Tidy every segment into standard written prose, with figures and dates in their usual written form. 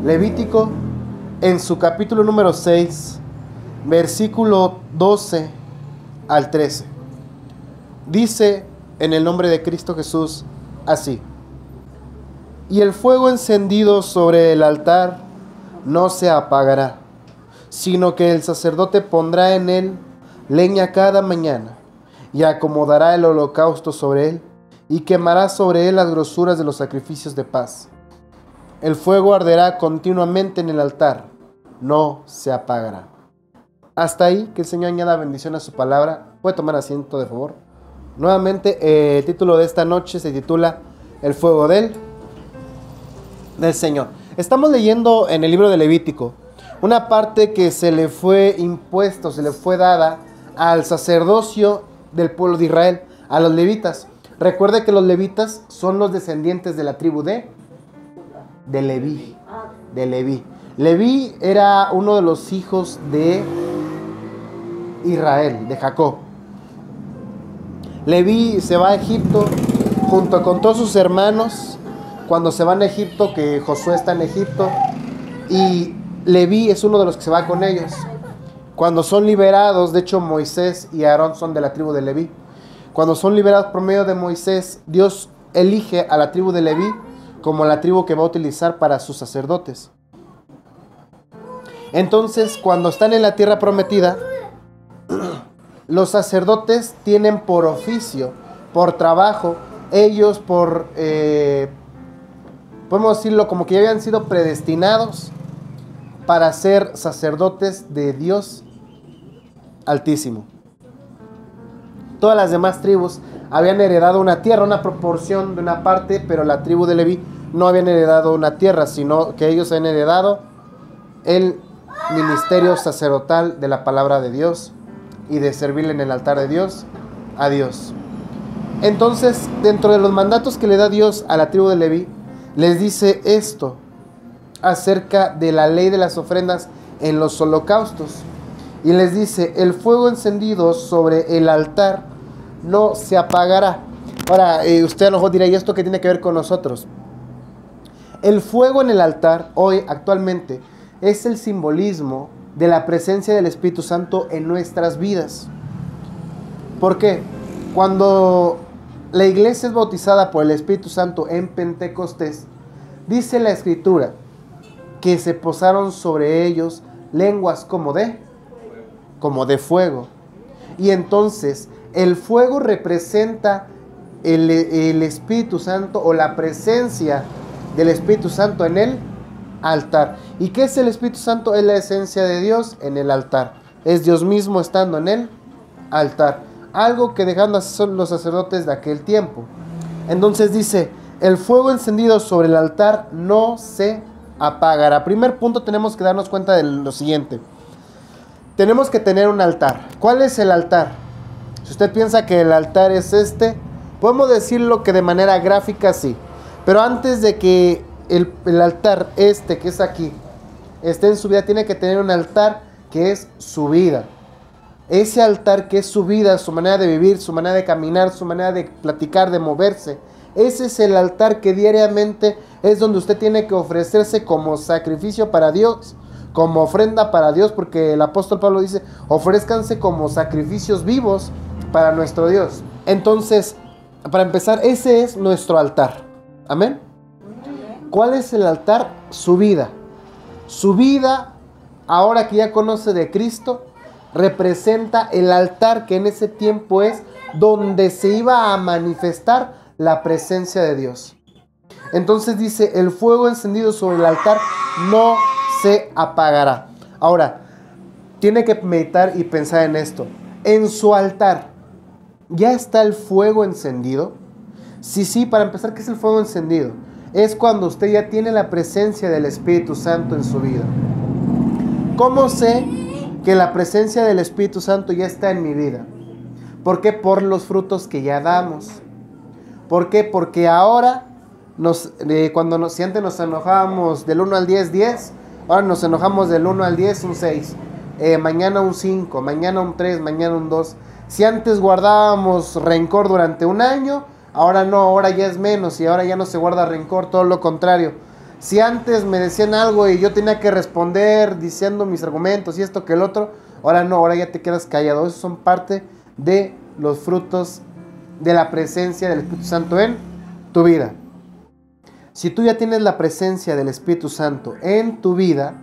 Levítico, en su capítulo número 6, versículo 12 al 13. Dice en el nombre de Cristo Jesús así: y el fuego encendido sobre el altar no se apagará, sino que el sacerdote pondrá en él leña cada mañana, y acomodará el holocausto sobre él, y quemará sobre él las grosuras de los sacrificios de paz. El fuego arderá continuamente en el altar, no se apagará. Hasta ahí, que el Señor añada bendición a su palabra. Puede tomar asiento, de favor. Nuevamente, el título de esta noche se titula El fuego del Señor. Estamos leyendo en el libro de Levítico una parte que se le fue impuesto, se le fue dada al sacerdocio del pueblo de Israel, a los levitas. Recuerde que los levitas son los descendientes de la tribu de Leví. Leví era uno de los hijos de Israel, de Jacob. Leví se va a Egipto junto con todos sus hermanos. Cuando se van a Egipto, que Josué está en Egipto, y Leví es uno de los que se va con ellos. Cuando son liberados, de hecho Moisés y Aarón son de la tribu de Leví. Cuando son liberados por medio de Moisés, Dios elige a la tribu de Leví como la tribu que va a utilizar para sus sacerdotes. Entonces, cuando están en la tierra prometida, los sacerdotes tienen por oficio, por trabajo, ellos podemos decirlo como que ya habían sido predestinados para ser sacerdotes de Dios Altísimo. Todas las demás tribus habían heredado una tierra, una proporción de una parte, pero la tribu de Leví no habían heredado una tierra, sino que ellos han heredado el ministerio sacerdotal de la palabra de Dios y de servirle en el altar de Dios a Dios. Entonces, dentro de los mandatos que le da Dios a la tribu de Leví, les dice esto acerca de la ley de las ofrendas en los holocaustos. Y les dice: el fuego encendido sobre el altar no se apagará. Ahora, usted a lo mejor dirá: ¿y esto qué tiene que ver con nosotros? El fuego en el altar, hoy, actualmente, es el simbolismo de la presencia del Espíritu Santo en nuestras vidas. ¿Por qué? Cuando la iglesia es bautizada por el Espíritu Santo en Pentecostés, dice la Escritura que se posaron sobre ellos lenguas como de fuego. Y entonces el fuego representa el Espíritu Santo, o la presencia del Espíritu Santo en el altar. ¿Y qué es el Espíritu Santo? Es la esencia de Dios en el altar. Es Dios mismo estando en el altar. Algo que dejaron hacer los sacerdotes de aquel tiempo. Entonces dice: el fuego encendido sobre el altar no se apagará. Primer punto, tenemos que darnos cuenta de lo siguiente. Tenemos que tener un altar. ¿Cuál es el altar? Si usted piensa que el altar es este, podemos decirlo que de manera gráfica sí. Pero antes de que el altar que es aquí esté en su vida, tiene que tener un altar que es su vida. Ese altar que es su vida, su manera de vivir, su manera de caminar, su manera de platicar, de moverse. Ese es el altar que diariamente es donde usted tiene que ofrecerse como sacrificio para Dios, como ofrenda para Dios, porque el apóstol Pablo dice: ofrézcanse como sacrificios vivos para nuestro Dios. Entonces, para empezar, ese es nuestro altar. Amén. ¿Cuál es el altar? Su vida. Su vida, ahora que ya conoce de Cristo, representa el altar que en ese tiempo es donde se iba a manifestar la presencia de Dios. Entonces dice: el fuego encendido sobre el altar no se apagará. Ahora, tiene que meditar y pensar en esto. En su altar, ¿ya está el fuego encendido? Sí, para empezar, ¿qué es el fuego encendido? Es cuando usted ya tiene la presencia del Espíritu Santo en su vida. ¿Cómo sé que la presencia del Espíritu Santo ya está en mi vida? ¿Por qué? Por los frutos que ya damos. ¿Por qué? Porque ahora, si antes nos enojábamos del 1 al 10, 10, ahora nos enojamos del 1 al 10, un 6. Mañana un 5, mañana un 3, mañana un 2. Si antes guardábamos rencor durante un año, ahora no, ahora ya es menos y ahora ya no se guarda rencor, todo lo contrario. Si antes me decían algo y yo tenía que responder diciendo mis argumentos y esto que el otro, ahora no, ahora ya te quedas callado. Esos son parte de los frutos de la presencia del Espíritu Santo en tu vida. Si tú ya tienes la presencia del Espíritu Santo en tu vida,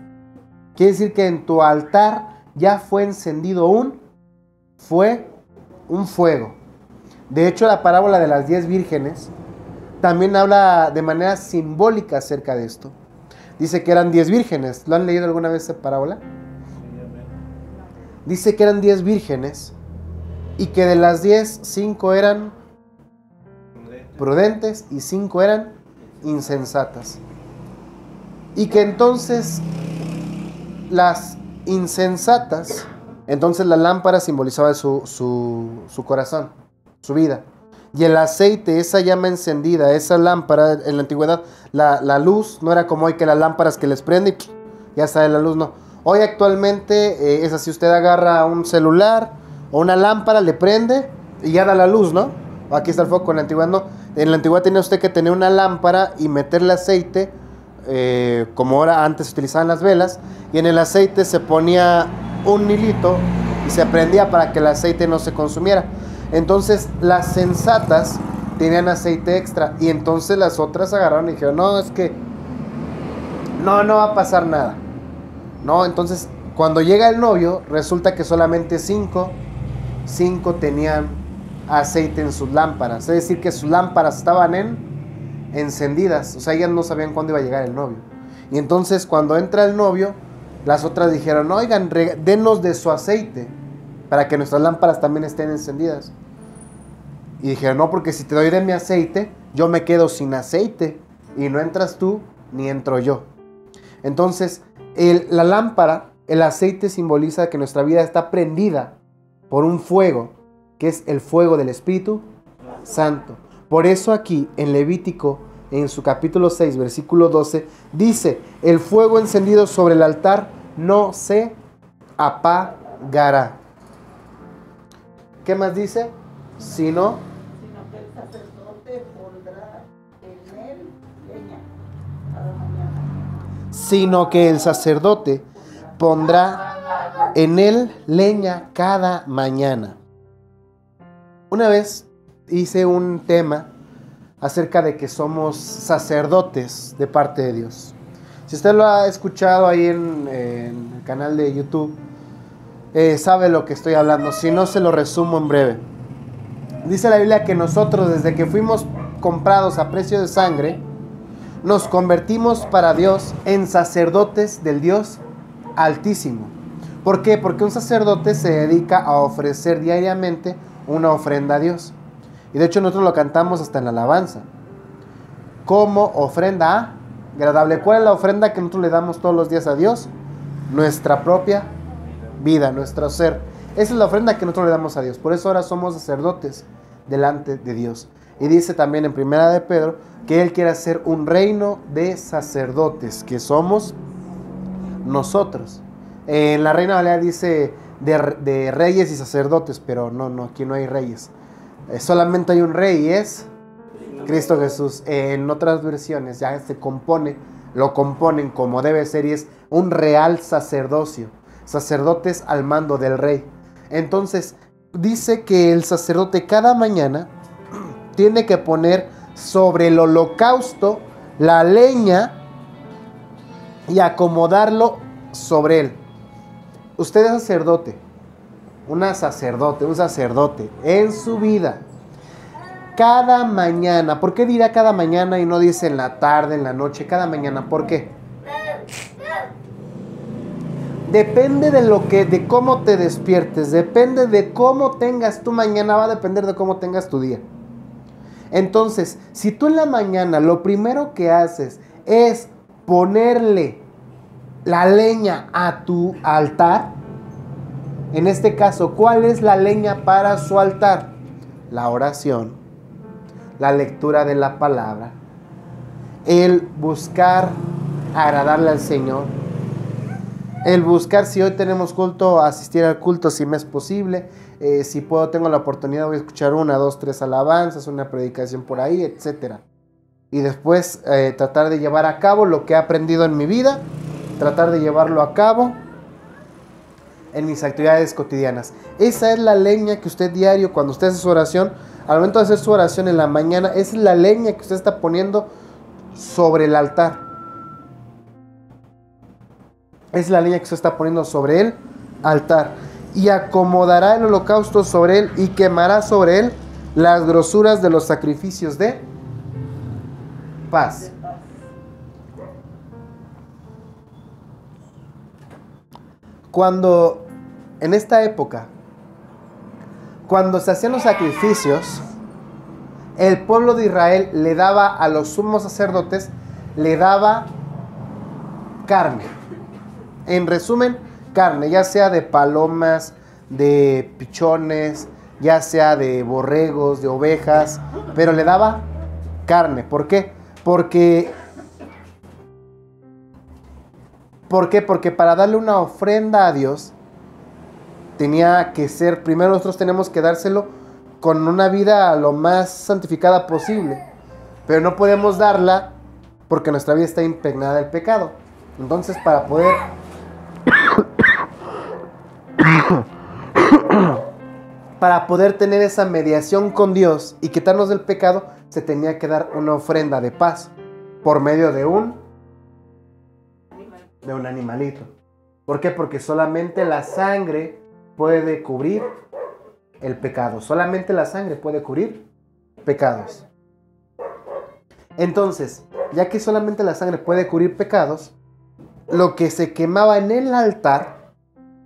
quiere decir que en tu altar ya fue encendido un fuego. De hecho, la parábola de las 10 vírgenes también habla de manera simbólica acerca de esto. Dice que eran 10 vírgenes. ¿Lo han leído alguna vez esa parábola? Dice que eran 10 vírgenes y que de las 10, 5 eran prudentes y 5 eran insensatas. Y que entonces las insensatas, entonces la lámpara simbolizaba su corazón, su vida. Y el aceite, esa llama encendida, esa lámpara, en la antigüedad, la luz no era como hoy que las lámparas que les prende y ya sale la luz, no. Hoy actualmente es así, usted agarra un celular o una lámpara, le prende y ya da la luz, ¿no? Aquí está el foco, en la antigüedad no. En la antigüedad tenía usted que tener una lámpara y meterle aceite, como ahora antes se utilizaban las velas, y en el aceite se ponía un hilito y se prendía para que el aceite no se consumiera. Entonces las sensatas tenían aceite extra y entonces las otras agarraron y dijeron, no, es que no va a pasar nada. No, entonces cuando llega el novio resulta que solamente 5 tenían aceite en sus lámparas. Es decir, que sus lámparas estaban encendidas. O sea, ellas no sabían cuándo iba a llegar el novio. Y entonces cuando entra el novio, las otras dijeron, oigan, denos de su aceite para que nuestras lámparas también estén encendidas. Y dijeron, no, porque si te doy de mi aceite, yo me quedo sin aceite. Y no entras tú, ni entro yo. Entonces, la lámpara, el aceite simboliza que nuestra vida está prendida por un fuego, que es el fuego del Espíritu Santo. Por eso aquí, en Levítico, en su capítulo 6, versículo 12, dice, el fuego encendido sobre el altar no se apagará. ¿Qué más dice? Sino que el sacerdote pondrá en él leña cada mañana. Sino que el sacerdote pondrá en él leña cada mañana. Una vez hice un tema acerca de que somos sacerdotes de parte de Dios. Si usted lo ha escuchado ahí en el canal de YouTube, sabe lo que estoy hablando. Si no, se lo resumo en breve. Dice la Biblia que nosotros, desde que fuimos comprados a precio de sangre, nos convertimos para Dios en sacerdotes del Dios Altísimo. ¿Por qué? Porque un sacerdote se dedica a ofrecer diariamente una ofrenda a Dios. Y de hecho nosotros lo cantamos hasta en la alabanza. Como ofrenda agradable. ¿Cuál es la ofrenda que nosotros le damos todos los días a Dios? Nuestra propia vida, nuestro ser. Esa es la ofrenda que nosotros le damos a Dios. Por eso ahora somos sacerdotes delante de Dios. Y dice también en Primera de Pedro que Él quiere hacer un reino de sacerdotes, que somos nosotros. En la Reina Valera dice de reyes y sacerdotes, pero no, aquí no hay reyes. Solamente hay un rey y es Cristo Jesús. En otras versiones ya lo componen como debe ser y es un real sacerdocio. Sacerdotes al mando del rey. Entonces dice que el sacerdote cada mañana tiene que poner sobre el holocausto la leña y acomodarlo sobre él. Usted es sacerdote, un sacerdote en su vida. Cada mañana, ¿por qué dirá cada mañana y no dice en la tarde, en la noche? Cada mañana, ¿por qué? Depende de cómo te despiertes, depende de cómo tengas tu mañana, va a depender de cómo tengas tu día. Entonces, si tú en la mañana lo primero que haces es ponerle la leña a tu altar, en este caso, ¿cuál es la leña para su altar? La oración, la lectura de la palabra, el buscar agradarle al Señor, el buscar, si hoy tenemos culto, asistir al culto si me es posible, si puedo, tengo la oportunidad, voy a escuchar 1, 2, 3 alabanzas, una predicación por ahí, etcétera. y después tratar de llevar a cabo lo que he aprendido en mi vida, tratar de llevarlo a cabo en mis actividades cotidianas. Esa es la leña que usted diario, cuando usted hace su oración, al momento de hacer su oración en la mañana, esa es la leña que usted está poniendo sobre el altar. Es la leña que usted está poniendo sobre el altar. Y acomodará el holocausto sobre él y quemará sobre él las grosuras de los sacrificios de paz. Cuando, en esta época, cuando se hacían los sacrificios, el pueblo de Israel le daba a los sumos sacerdotes, le daba carne. En resumen, carne, ya sea de palomas, de pichones, ya sea de borregos, de ovejas, pero le daba carne. ¿Por qué? Porque para darle una ofrenda a Dios, tenía que ser, primero nosotros tenemos que dárselo con una vida lo más santificada posible, pero no podemos darla porque nuestra vida está impregnada del pecado. Entonces, para poder tener esa mediación con Dios y quitarnos del pecado, se tenía que dar una ofrenda de paz por medio de un animalito. ¿Por qué? Porque solamente la sangre puede cubrir el pecado. Solamente la sangre puede cubrir pecados. Entonces, ya que solamente la sangre puede cubrir pecados, lo que se quemaba en el altar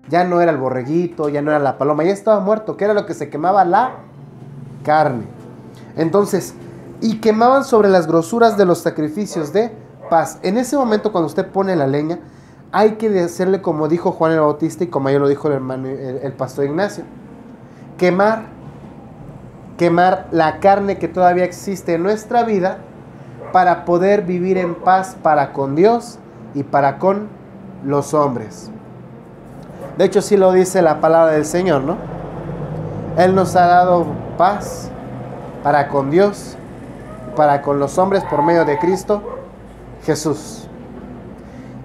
ya no era el borreguito, ya no era la paloma, ya estaba muerto. ¿Qué era lo que se quemaba? La carne. Entonces, y quemaban sobre las grosuras de los sacrificios de paz. En ese momento, cuando usted pone la leña, hay que hacerle como dijo Juan el Bautista y como ya lo dijo el hermano, el pastor Ignacio. Quemar la carne que todavía existe en nuestra vida para poder vivir en paz para con Dios y para con los hombres. De hecho, sí lo dice la palabra del Señor, ¿no? Él nos ha dado paz para con Dios, para con los hombres por medio de Cristo Jesús.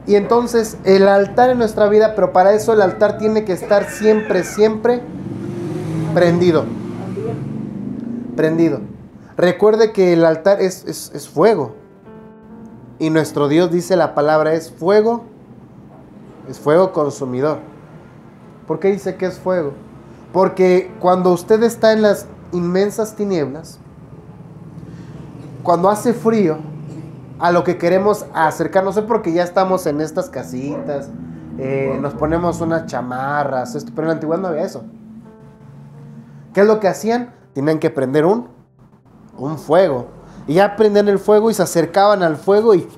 Y entonces el altar en nuestra vida, pero para eso el altar tiene que estar siempre, siempre prendido. Prendido. Recuerde que el altar es fuego. Y nuestro Dios, dice la palabra, es fuego consumidor. ¿Por qué dice que es fuego? Porque cuando usted está en las inmensas tinieblas, cuando hace frío, a lo que queremos acercarnos es porque ya estamos en estas casitas, nos ponemos unas chamarras, pero en la antigüedad no había eso. ¿Qué es lo que hacían? Tenían que prender un fuego. Y ya prendían el fuego y se acercaban al fuego y...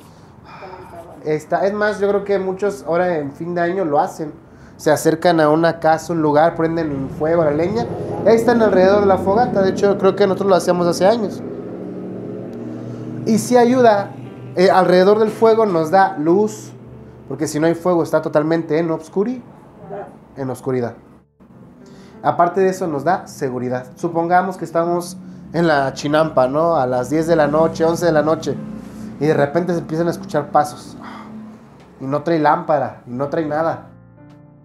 es más, yo creo que muchos ahora en fin de año lo hacen. Se acercan a una casa, un lugar, prenden un fuego, la leña, y ahí están alrededor de la fogata. De hecho, creo que nosotros lo hacíamos hace años. Y sí ayuda, alrededor del fuego nos da luz, porque si no hay fuego está totalmente en oscuridad. Aparte de eso nos da seguridad. Supongamos que estamos en la chinampa, ¿no? A las 10 de la noche, 11 de la noche, y de repente se empiezan a escuchar pasos. Y no trae lámpara, y no trae nada.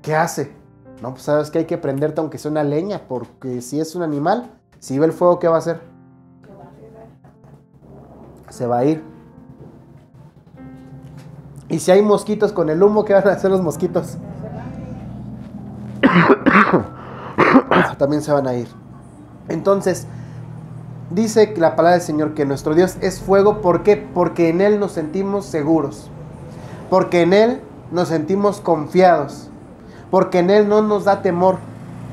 ¿Qué hace? No, pues sabes que hay que prenderte aunque sea una leña, porque si es un animal, si ve el fuego, ¿qué va a hacer? Se va a ir. Y si hay mosquitos con el humo, ¿qué van a hacer los mosquitos? También se van a ir. Entonces, dice la palabra del Señor que nuestro Dios es fuego. ¿Por qué? Porque en Él nos sentimos seguros. Porque en Él nos sentimos confiados. Porque en Él no nos da temor.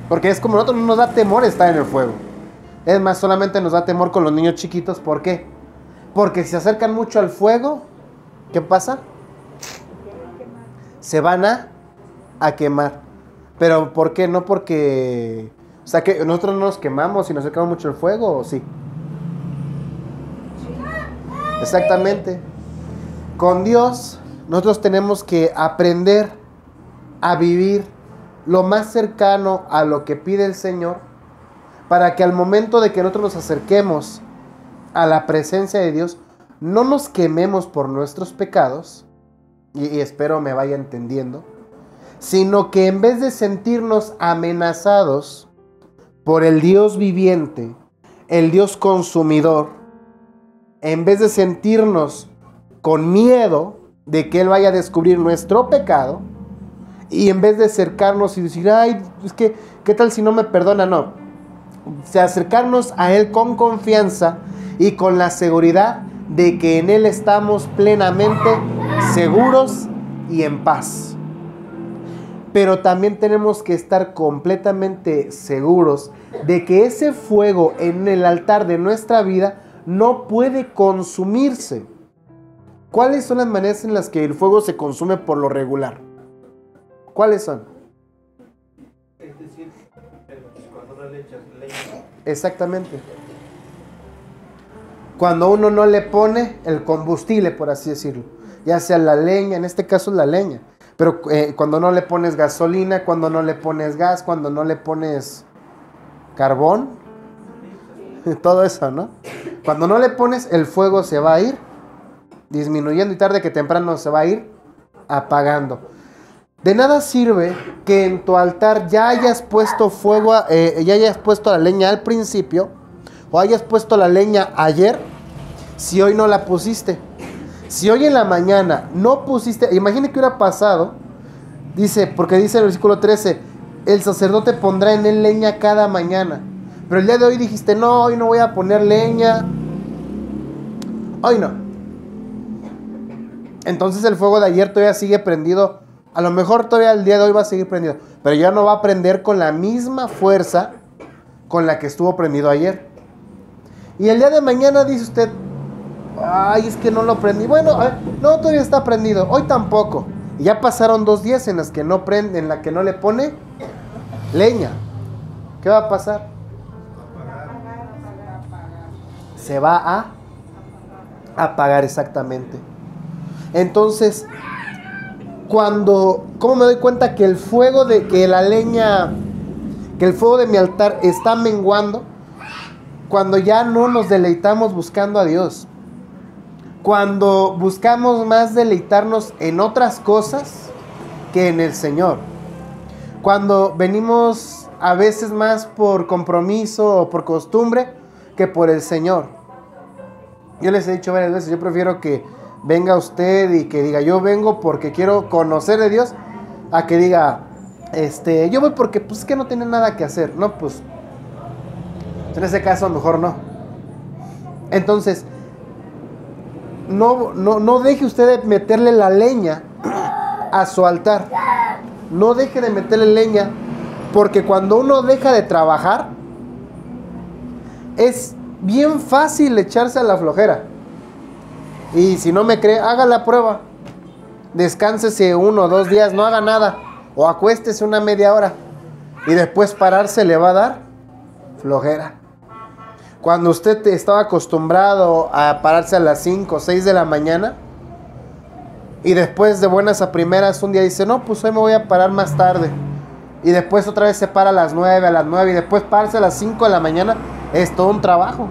Porque es como nosotros, no nos da temor estar en el fuego. Es más, solamente nos da temor con los niños chiquitos. ¿Por qué? Porque si se acercan mucho al fuego, ¿qué pasa? Se van a quemar. ¿Pero por qué? No porque... O sea, que nosotros no nos quemamos si nos acercamos mucho al fuego, ¿o sí? Exactamente. Con Dios, nosotros tenemos que aprender a vivir lo más cercano a lo que pide el Señor, para que al momento de que nosotros nos acerquemos a la presencia de Dios, no nos quememos por nuestros pecados, y espero me vaya entendiendo, sino que en vez de sentirnos amenazados por el Dios viviente, el Dios consumidor, en vez de sentirnos con miedo de que Él vaya a descubrir nuestro pecado, y en vez de acercarnos y decir, ay, es que, ¿qué tal si no me perdona? No, acercarnos a Él con confianza y con la seguridad de que en Él estamos plenamente seguros y en paz. Pero también tenemos que estar completamente seguros de que ese fuego en el altar de nuestra vida no puede consumirse. ¿Cuáles son las maneras en las que el fuego se consume por lo regular? ¿Cuáles son? Es decir, cuando no le echas leña. Exactamente. Cuando uno no le pone el combustible, por así decirlo, ya sea la leña, en este caso es la leña, pero cuando no le pones gasolina, cuando no le pones gas, cuando no le pones carbón, todo eso, ¿no? Cuando no le pones, el fuego se va a ir disminuyendo y tarde que temprano se va a ir apagando. De nada sirve que en tu altar ya hayas puesto fuego, ya hayas puesto la leña al principio, o hayas puesto la leña ayer, si hoy no la pusiste. Si hoy en la mañana no pusiste, imagine que hubiera pasado, dice, porque dice el versículo 13, el sacerdote pondrá en él leña cada mañana. Pero el día de hoy dijiste, no, hoy no voy a poner leña, hoy no. Entonces el fuego de ayer todavía sigue prendido. A lo mejor todavía el día de hoy va a seguir prendido, pero ya no va a prender con la misma fuerza con la que estuvo prendido ayer. Y el día de mañana dice usted, ay, es que no lo prendí. Bueno, no, todavía está prendido, hoy tampoco. Y ya pasaron 2 días en las que no prende, en la que no le pone leña. ¿Qué va a pasar? Se va a apagar, exactamente. Entonces, ¿cómo me doy cuenta que el fuego que el fuego de mi altar está menguando? Cuando ya no nos deleitamos buscando a Dios. Cuando buscamos más deleitarnos en otras cosas que en el Señor. Cuando venimos a veces más por compromiso o por costumbre que por el Señor. Yo les he dicho varias veces, yo prefiero que venga usted y que diga, yo vengo porque quiero conocer de Dios, a que diga, yo voy porque pues es que no tiene nada que hacer. No, pues en ese caso mejor no. Entonces, no deje usted de meterle la leña a su altar. No deje de meterle leña, porque cuando uno deja de trabajar, es bien fácil echarse a la flojera. Y si no me cree, haga la prueba. Descánsese 1 o 2 días, no haga nada. O acuéstese una media hora. Y después pararse le va a dar flojera. Cuando usted estaba acostumbrado a pararse a las 5 o 6 de la mañana, y después de buenas a primeras un día dice, no, pues hoy me voy a parar más tarde. Y después otra vez se para a las 9, y después pararse a las 5 de la mañana, es todo un trabajo.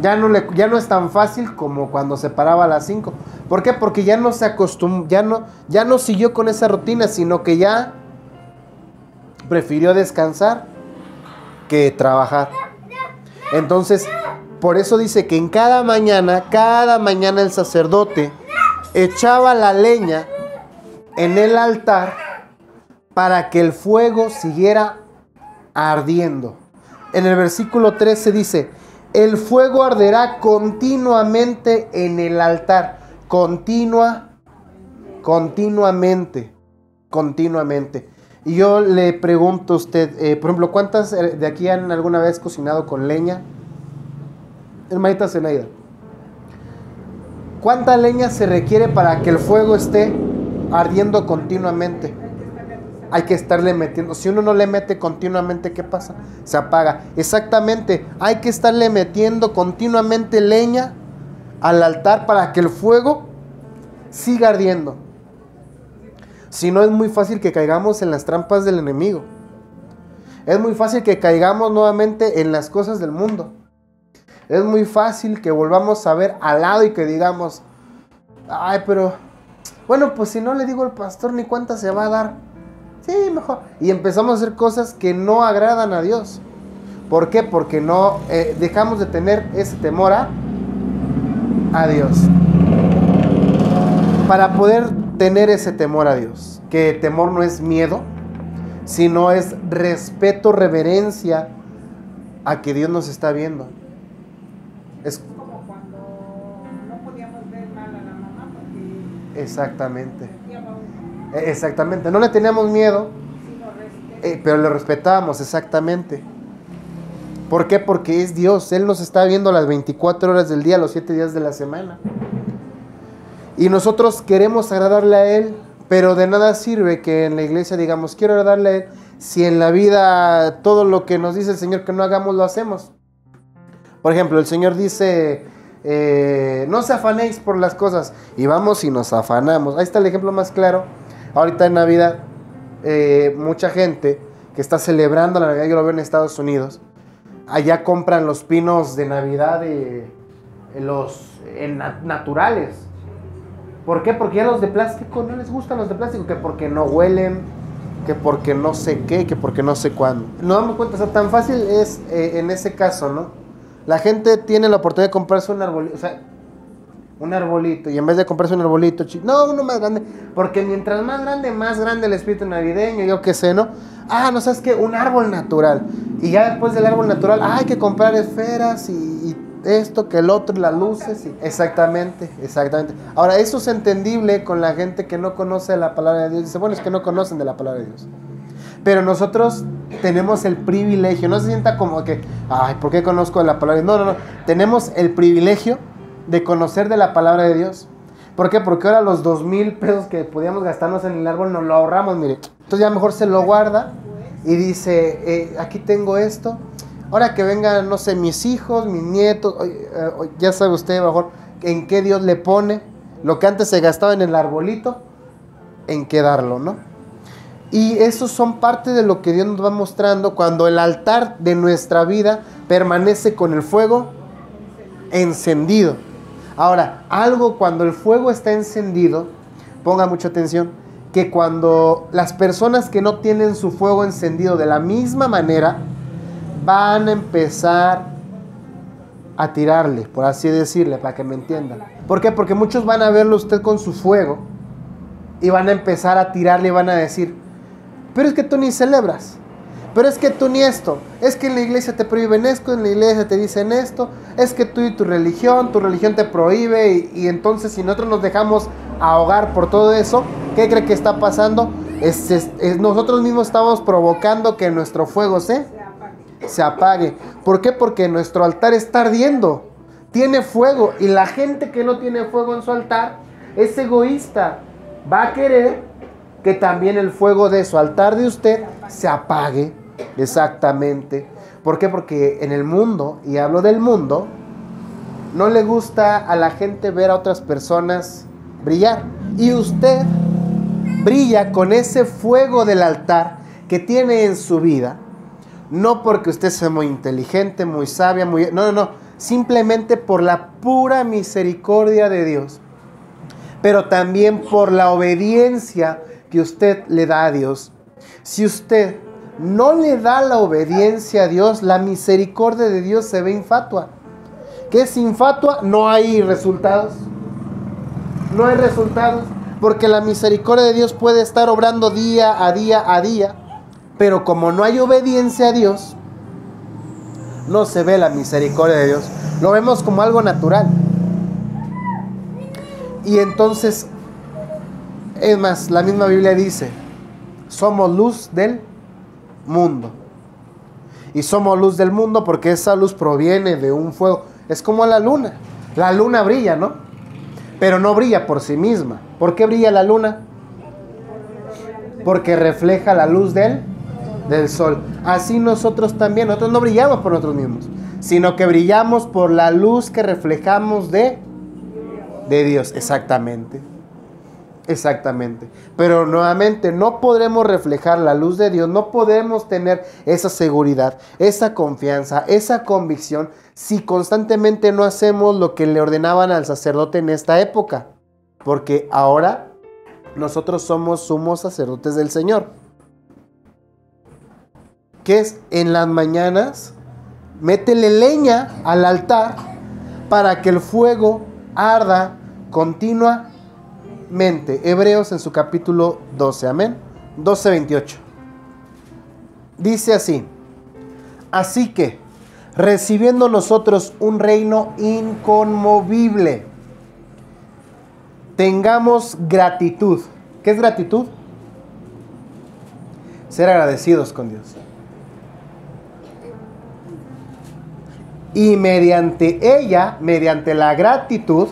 Ya no es tan fácil como cuando se paraba a las 5. ¿Por qué? Porque ya no se acostumbró, ya no siguió con esa rutina, sino que ya prefirió descansar que trabajar. Entonces, por eso dice que en cada mañana el sacerdote echaba la leña en el altar para que el fuego siguiera ardiendo. En el versículo 13 dice, el fuego arderá continuamente en el altar. Continuamente. Y yo le pregunto a usted, por ejemplo, ¿cuántas de aquí han alguna vez cocinado con leña? Hermanita Zenaida, ¿cuánta leña se requiere para que el fuego esté ardiendo continuamente? Hay que estarle metiendo. Si uno no le mete continuamente, ¿qué pasa? Se apaga. Exactamente. Hay que estarle metiendo continuamente leña al altar para que el fuego siga ardiendo. Si no, es muy fácil que caigamos en las trampas del enemigo. Es muy fácil que caigamos nuevamente en las cosas del mundo. Es muy fácil que volvamos a ver al lado y que digamos, ay, pero, bueno, pues si no le digo al pastor ni cuánta se va a dar. Sí, mejor. Y empezamos a hacer cosas que no agradan a Dios. ¿Por qué? Porque no dejamos de tener ese temor a Dios. Para poder tener ese temor a Dios, que temor no es miedo, sino es respeto, reverencia a que Dios nos está viendo. Es como cuando no podíamos ver mal a la mamá porque exactamente. decíamos, Exactamente. No le teníamos miedo, sino respeto. pero le respetábamos, exactamente. ¿Por qué? Porque es Dios. Él nos está viendo las 24 horas del día, los 7 días de la semana. Y nosotros queremos agradarle a Él, pero de nada sirve que en la iglesia digamos, quiero agradarle a Él, si en la vida todo lo que nos dice el Señor que no hagamos, lo hacemos. Por ejemplo, el Señor dice, no se afanéis por las cosas, y vamos y nos afanamos. Ahí está el ejemplo más claro. Ahorita en Navidad, mucha gente que está celebrando la Navidad, yo lo veo en Estados Unidos, allá compran los pinos de Navidad naturales. ¿Por qué? Porque ya los de plástico no les gustan los de plástico, que porque no huelen, que porque no sé qué, que porque no sé cuándo. Nos damos cuenta, o sea, tan fácil es en ese caso, ¿no? La gente tiene la oportunidad de comprarse un arbolito, o sea, un arbolito, y en vez de comprarse un arbolito, no, uno más grande, porque mientras más grande el espíritu navideño, yo qué sé, ¿no? Ah, no sabes qué, un árbol natural. Y ya después del árbol natural, hay que comprar esferas y esto, que el otro, las luces. Exactamente. Ahora, eso es entendible con la gente que no conoce la palabra de Dios. Dice, bueno, es que no conocen de la palabra de Dios. Pero nosotros tenemos el privilegio, no se sienta como que, ay, ¿por qué conozco de la palabra de Dios? No. Tenemos el privilegio de conocer de la palabra de Dios. ¿Por qué? Porque ahora los 2,000 pesos que podíamos gastarnos en el árbol nos lo ahorramos, mire. Entonces ya mejor se lo guarda y dice, aquí tengo esto. Ahora que vengan, no sé, mis hijos, mis nietos, ya sabe usted mejor en qué Dios le pone lo que antes se gastaba en el arbolito, en qué darlo, ¿no? Y esos son parte de lo que Dios nos va mostrando cuando el altar de nuestra vida permanece con el fuego encendido. Ahora, algo cuando el fuego está encendido, ponga mucha atención, que cuando las personas que no tienen su fuego encendido de la misma manera, van a empezar a tirarle, por así decirle, para que me entiendan. ¿Por qué? Porque muchos van a verlo usted con su fuego y van a empezar a tirarle y van a decir, pero es que tú ni celebras, pero es que tú ni esto, es que en la iglesia te prohíben esto, en la iglesia te dicen esto, es que tú y tu religión te prohíbe y entonces si nosotros nos dejamos ahogar por todo eso, ¿qué cree que está pasando? Nosotros mismos estamos provocando que nuestro fuego se apague. ¿Por qué? Porque nuestro altar está ardiendo, tiene fuego, y la gente que no tiene fuego en su altar es egoísta, va a querer que también el fuego de su altar de usted se apague. Exactamente. ¿Por qué? Porque en el mundo, y hablo del mundo, no le gusta a la gente ver a otras personas brillar, y usted brilla con ese fuego del altar que tiene en su vida. No porque usted sea muy inteligente, muy sabia, no. Simplemente por la pura misericordia de Dios. Pero también por la obediencia que usted le da a Dios. Si usted no le da la obediencia a Dios, la misericordia de Dios se ve infatua. ¿Qué es infatua? No hay resultados. No hay resultados. Porque la misericordia de Dios puede estar obrando día a día. Pero como no hay obediencia a Dios, no se ve la misericordia de Dios. Lo vemos como algo natural. Y entonces, es más, la misma Biblia dice, somos luz del mundo. Y somos luz del mundo porque esa luz proviene de un fuego. Es como la luna. La luna brilla, ¿no? Pero no brilla por sí misma. ¿Por qué brilla la luna? Porque refleja la luz del sol. Así nosotros también, nosotros no brillamos por nosotros mismos, sino que brillamos por la luz que reflejamos de Dios. Exactamente. Exactamente. Pero nuevamente no podremos reflejar la luz de Dios, no podemos tener esa seguridad, esa confianza, esa convicción si constantemente no hacemos lo que le ordenaban al sacerdote en esta época. Porque ahora nosotros somos sumos sacerdotes del Señor. Que es en las mañanas, métele leña al altar para que el fuego arda continuamente. Hebreos en su capítulo 12, amén. 12:28. Dice así: así que, recibiendo nosotros un reino inconmovible, tengamos gratitud. ¿Qué es gratitud? Ser agradecidos con Dios. Y mediante ella, mediante la gratitud,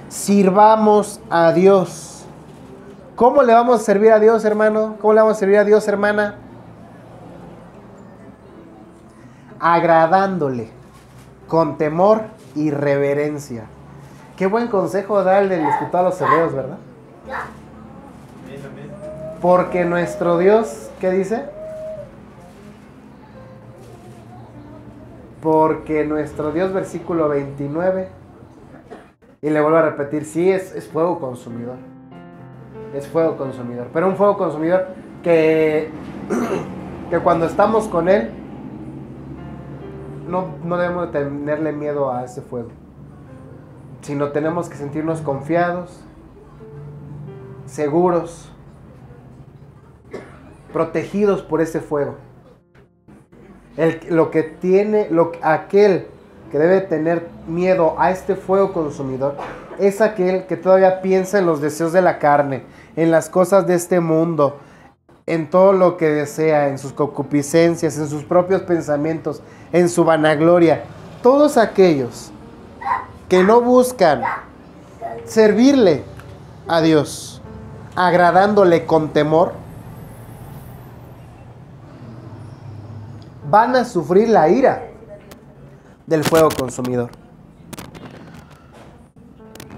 sirvamos a Dios. ¿Cómo le vamos a servir a Dios, hermano? ¿Cómo le vamos a servir a Dios, hermana? Agradándole, con temor y reverencia. Qué buen consejo da el del escritor a los Hebreos, ¿verdad? Porque nuestro Dios, ¿qué dice? Porque nuestro Dios, versículo 29, y le vuelvo a repetir, sí, es fuego consumidor. Es fuego consumidor. Pero un fuego consumidor que cuando estamos con Él, no debemos tenerle miedo a ese fuego. Sino tenemos que sentirnos confiados, seguros, protegidos por ese fuego. Aquel que debe tener miedo a este fuego consumidor es aquel que todavía piensa en los deseos de la carne, en las cosas de este mundo, en todo lo que desea, en sus concupiscencias, en sus propios pensamientos, en su vanagloria. Todos aquellos que no buscan servirle a Dios, agradándole con temor, van a sufrir la ira del fuego consumidor.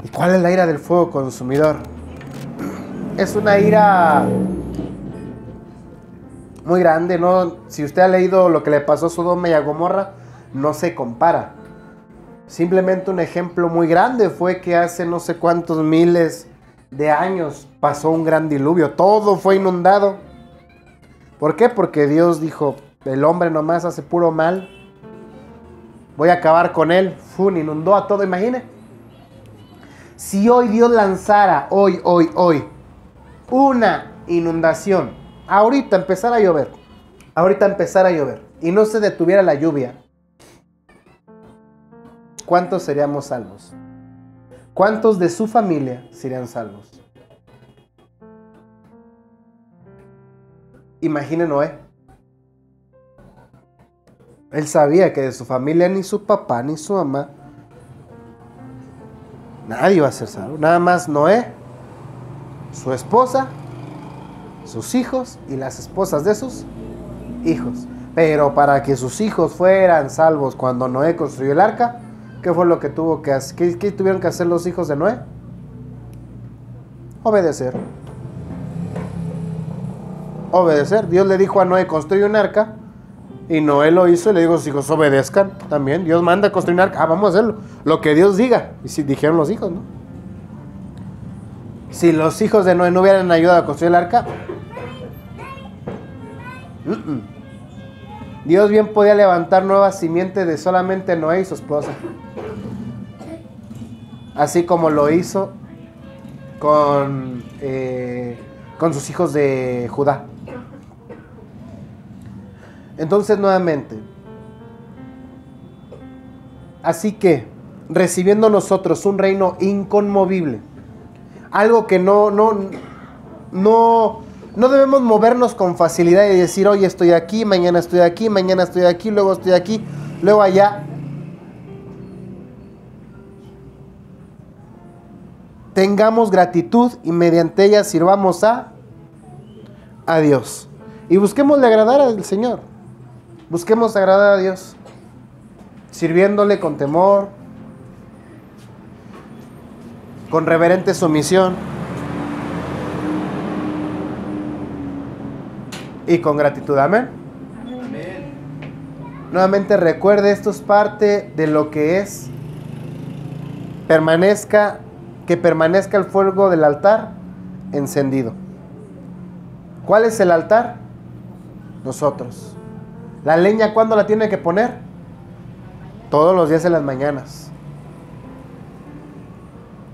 ¿Y cuál es la ira del fuego consumidor? Es una ira muy grande, ¿no? Si usted ha leído lo que le pasó a Sodoma y a Gomorra, no se compara. Simplemente un ejemplo muy grande fue que hace no sé cuántos miles de años pasó un gran diluvio. Todo fue inundado. ¿Por qué? Porque Dios dijo: el hombre nomás hace puro mal, voy a acabar con él. Inundó a todo. Imagine si hoy Dios lanzara hoy una inundación, ahorita empezara a llover y no se detuviera la lluvia, ¿cuántos seríamos salvos? ¿Cuántos de su familia serían salvos? Imagine Noé. Él sabía que de su familia ni su papá ni su mamá nadie iba a ser salvo. Nada más Noé, su esposa, sus hijos y las esposas de sus hijos. Pero para que sus hijos fueran salvos cuando Noé construyó el arca, ¿qué fue lo que tuvo que hacer? ¿Qué tuvieron que hacer los hijos de Noé? Obedecer. Dios le dijo a Noé: construye un arca. Y Noé lo hizo y le dijo a sus hijos: obedezcan también. Dios manda a construir un arca. Vamos a hacerlo. Lo que Dios diga. Y si dijeron los hijos, ¿no? Si los hijos de Noé no hubieran ayudado a construir el arca, Dios bien podía levantar nuevas simientes de solamente Noé y su esposa. Así como lo hizo con sus hijos de Judá. Entonces, nuevamente, así que, recibiendo nosotros un reino inconmovible, algo que no debemos movernos con facilidad y decir: hoy estoy aquí, mañana estoy aquí, mañana estoy aquí, luego estoy aquí, luego allá. Tengamos gratitud y mediante ella sirvamos a Dios. Y busquemos agradar al Señor. Busquemos agradar a Dios, sirviéndole con temor, con reverente sumisión, y con gratitud. Amén. Amén. Nuevamente recuerde, esto es parte de lo que es que permanezca el fuego del altar encendido. ¿Cuál es el altar? Nosotros. ¿La leña cuándo la tiene que poner? Todos los días en las mañanas.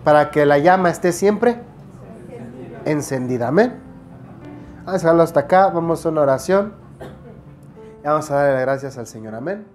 Para que la llama esté siempre encendida. Amén. Vamos a dejarlo hasta acá. Vamos a una oración. Y vamos a darle las gracias al Señor. Amén.